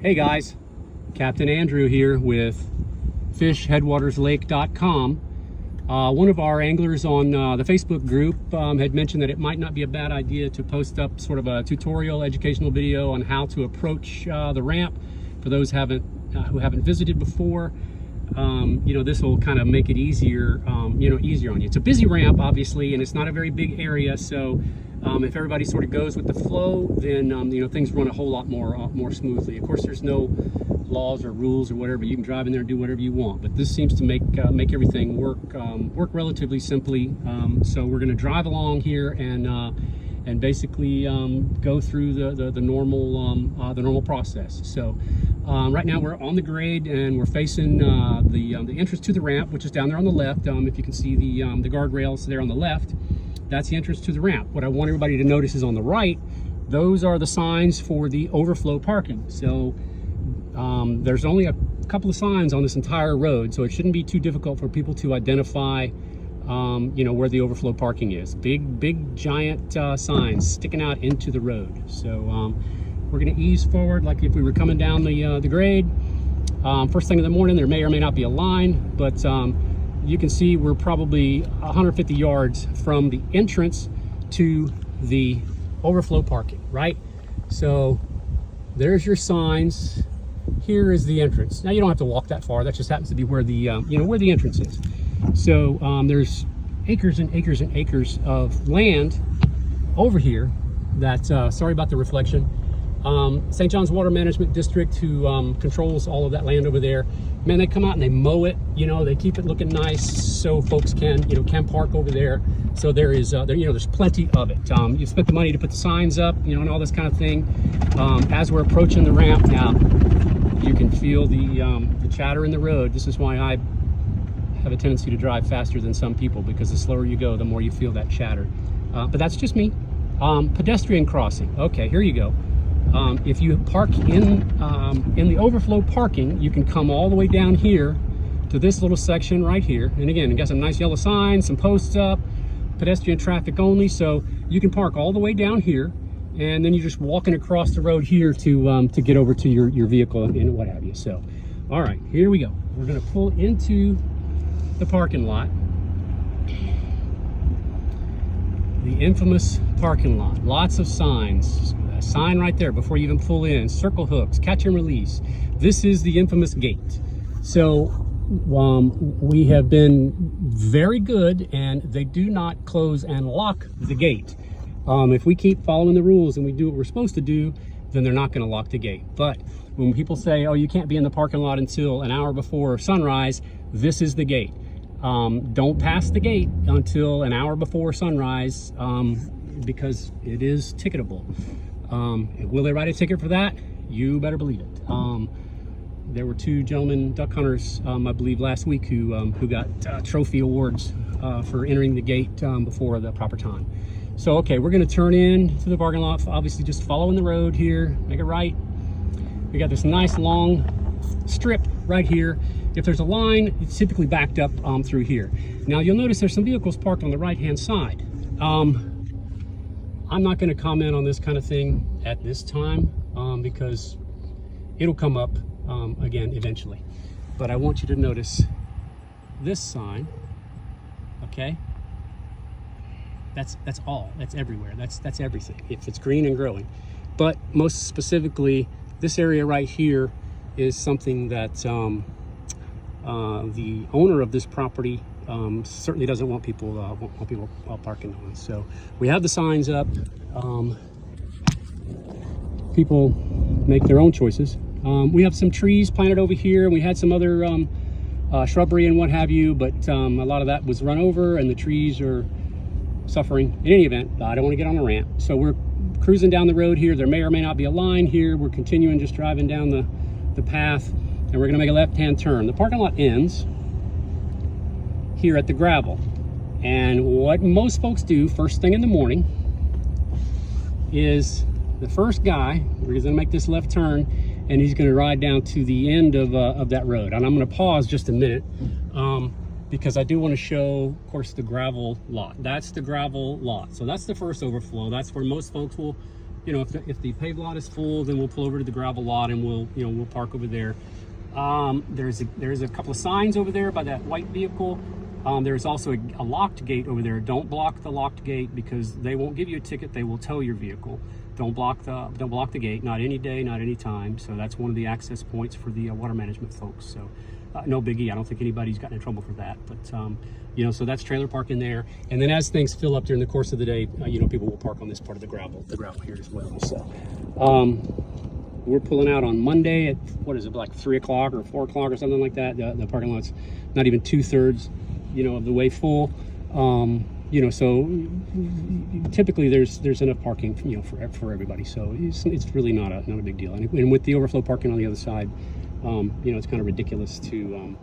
Hey guys, Captain Andrew here with FishHeadwatersLake.com. One of our anglers on the Facebook group had mentioned that it might not be a bad idea to post up sort of a tutorial educational video on how to approach the ramp for those who haven't visited before. This will kind of make it easier, easier on you. It's a busy ramp, obviously, and it's not a very big area, so if everybody sort of goes with the flow, then things run a whole lot more smoothly. Of course, there's no laws or rules or whatever. You can drive in there and do whatever you want, but this seems to make everything work relatively simply. So we're going to drive along here and basically go through the normal process. So right now we're on the grade and we're facing the entrance to the ramp, which is down there on the left. If you can see the guardrails there on the left, that's the entrance to the ramp. What I want everybody to notice is on the right, those are the signs for the overflow parking. So there's only a couple of signs on this entire road, so it shouldn't be too difficult for people to identify where the overflow parking is. Big giant signs sticking out into the road. So we're going to ease forward like if we were coming down the grade. First thing in the morning, there may or may not be a line, but you can see we're probably 150 yards from the entrance to the overflow parking, right? So there's your signs. Here is the entrance. Now you don't have to walk that far. That just happens to be where the where the entrance is. So there's acres and acres and acres of land over here that sorry about the reflection. St. John's Water Management District, who controls all of that land over there, man, they come out and they mow it. They keep it looking nice so folks can park over there. So there is there's plenty of it. You spent the money to put the signs up, and all this kind of thing. As we're approaching the ramp now, you can feel the chatter in the road. This is why I have a tendency to drive faster than some people, because the slower you go, the more you feel that chatter. But that's just me. Pedestrian crossing. Okay, here you go. If you park in the overflow parking, you can come all the way down here to this little section right here. And again, you got some nice yellow signs, some posts up, pedestrian traffic only. So you can park all the way down here, and then you're just walking across the road here to get over to your vehicle and what have you. So, all right, here we go. We're going to pull into the parking lot. The infamous parking lot. Lots of signs. A sign right there before you even pull in. Circle hooks, catch and release. This is the infamous gate. So we have been very good, and they do not close and lock the gate. If we keep following the rules and we do what we're supposed to do, then they're not going to lock the gate. But when people say, oh, you can't be in the parking lot until an hour before sunrise, this is the gate. Don't pass the gate until an hour before sunrise, because it is ticketable. Will they write a ticket for that? You better believe it. There were two gentlemen, duck hunters, I believe last week, who got trophy awards for entering the gate before the proper time. So, okay, we're going to turn in to the parking lot, obviously just following the road here, make it right. We got this nice long strip right here. If there's a line, it's typically backed up through here. Now, you'll notice there's some vehicles parked on the right-hand side. I'm not going to comment on this kind of thing at this time because it'll come up again eventually. But I want you to notice this sign, okay? That's all. That's everywhere. That's everything. If it's green and growing. But most specifically, this area right here is something that the owner of this property certainly doesn't want people parking on. So we have the signs up. People make their own choices. We have some trees planted over here, and we had some other shrubbery and what have you, but a lot of that was run over, and the trees are suffering. In any event, I don't want to get on the ramp, so we're cruising down the road here. There may or may not be a line here. We're continuing just driving down the path, and we're going to make a left-hand turn. The parking lot ends here at the gravel, and what most folks do first thing in the morning is the first guy, we're going to make this left turn, and he's going to ride down to the end of that road. And I'm going to pause just a minute because I do want to show, of course, the gravel lot. That's the gravel lot. So that's the first overflow. That's where most folks will you know, if the paved lot is full, then we'll pull over to the gravel lot and we'll park over there. There's a couple of signs over there by that white vehicle. There's also a locked gate over there. Don't block the locked gate because they won't give you a ticket. They will tow your vehicle. Don't block the gate. Not any day, not any time. So that's one of the access points for the water management folks. So no biggie. I don't think anybody's gotten in trouble for that. But you know, so that's trailer parking there. And then as things fill up during the course of the day, you know, people will park on this part of the gravel here as well. So we're pulling out on Monday at, what is it, like 3 o'clock or 4 o'clock or something like that. The parking lot's not even 2/3, you know, of the way full. You know, so typically there's enough parking, you know, for everybody. So it's really not a big deal. And with the overflow parking on the other side, you know, it's kind of ridiculous to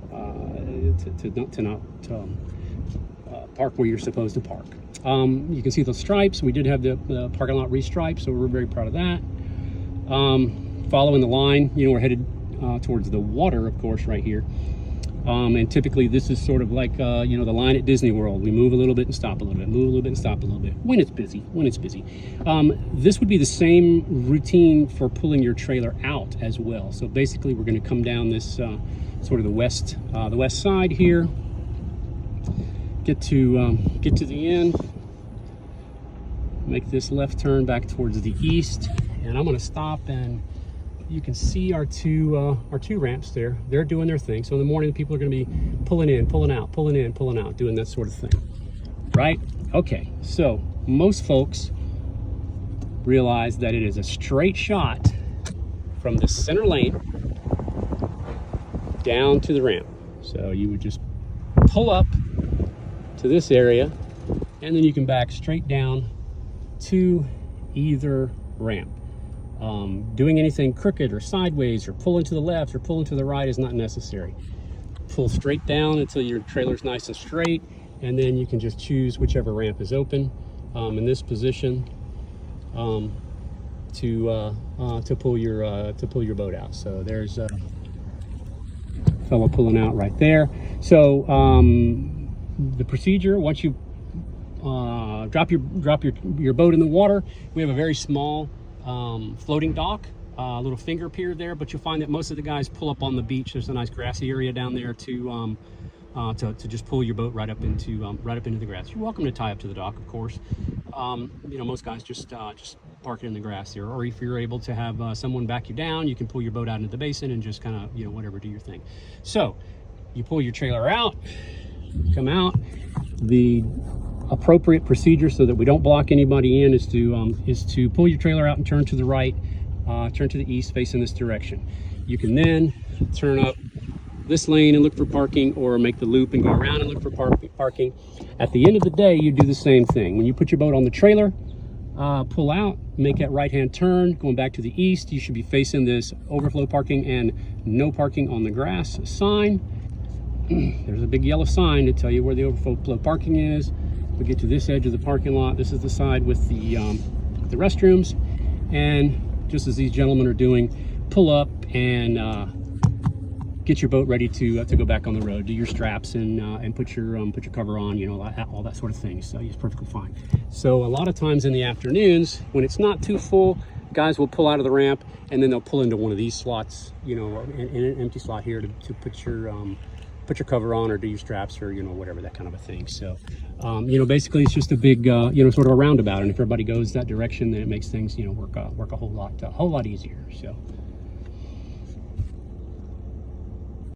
not park where you're supposed to park. You can see the stripes. We did have the parking lot restriped, so we're very proud of that. Following the line, you know, we're headed towards the water, of course, right here. And typically this is sort of like, you know, the line at Disney World. We move a little bit and stop a little bit, move a little bit and stop a little bit when it's busy, this would be the same routine for pulling your trailer out as well. So basically we're going to come down this sort of the west side here, get to the end, make this left turn back towards the east, and I'm going to stop, and you can see our two ramps there. They're doing their thing. So in the morning, people are going to be pulling in, pulling out, pulling in, pulling out, doing that sort of thing, right? Okay, so most folks realize that it is a straight shot from the center lane down to the ramp. So you would just pull up to this area, and then you can back straight down to either ramp. Doing anything crooked or sideways or pulling to the left or pulling to the right is not necessary. Pull straight down until your trailer's nice and straight, and then you can just choose whichever ramp is open in this position to pull your boat out. So there's a fellow pulling out right there. So the procedure, once you drop your boat in the water, we have a very small floating dock, a little finger pier there, but you'll find that most of the guys pull up on the beach. There's a nice grassy area down there to just pull your boat right up into the grass. You're welcome to tie up to the dock, of course. You know, most guys just park it in the grass here, or if you're able to have someone back you down, you can pull your boat out into the basin and just kind of, you know, whatever, do your thing. So you pull your trailer out, come out. The appropriate procedure so that we don't block anybody in is to pull your trailer out and turn to the right, turn to the east, facing this direction. You can then turn up this lane and look for parking, or make the loop and go around and look for parking. At the end of the day, you do the same thing. When you put your boat on the trailer, pull out, make that right-hand turn, going back to the east, you should be facing this overflow parking and no parking on the grass sign. There's a big yellow sign to tell you where the overflow parking is. We get to this edge of the parking lot. This is the side with the restrooms, and just as these gentlemen are doing, pull up and get your boat ready to go back on the road. Do your straps and put your cover on, you know, all that sort of thing. So it's perfectly fine. So a lot of times in the afternoons, when it's not too full, guys will pull out of the ramp and then they'll pull into one of these slots, you know, in an empty slot here to put your cover on or do your straps or, you know, whatever, that kind of a thing. So, you know, basically it's just a big, you know, sort of a roundabout. And if everybody goes that direction, then it makes things, you know, work a whole lot easier. So.